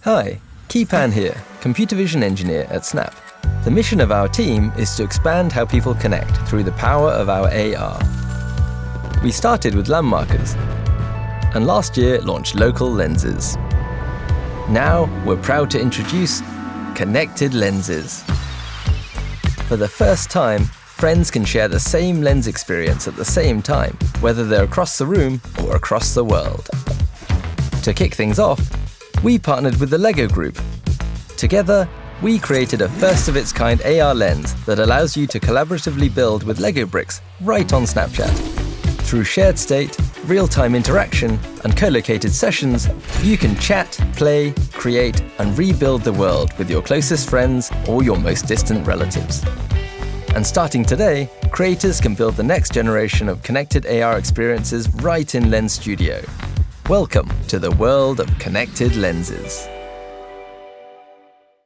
Hi, Keepan here, computer vision engineer at Snap. The mission of our team is to expand how people connect through the power of our AR. We started with landmarkers, and last year launched local lenses. Now we're proud to introduce connected lenses. For the first time, friends can share the same lens experience at the same time, whether they're across the room or across the world. To kick things off, we partnered with the LEGO Group. Together, we created a first-of-its-kind AR lens that allows you to collaboratively build with LEGO bricks right on Snapchat. Through shared state, real-time interaction, and co-located sessions, you can chat, play, create, and rebuild the world with your closest friends or your most distant relatives. And starting today, creators can build the next generation of connected AR experiences right in Lens Studio. Welcome to the world of connected lenses.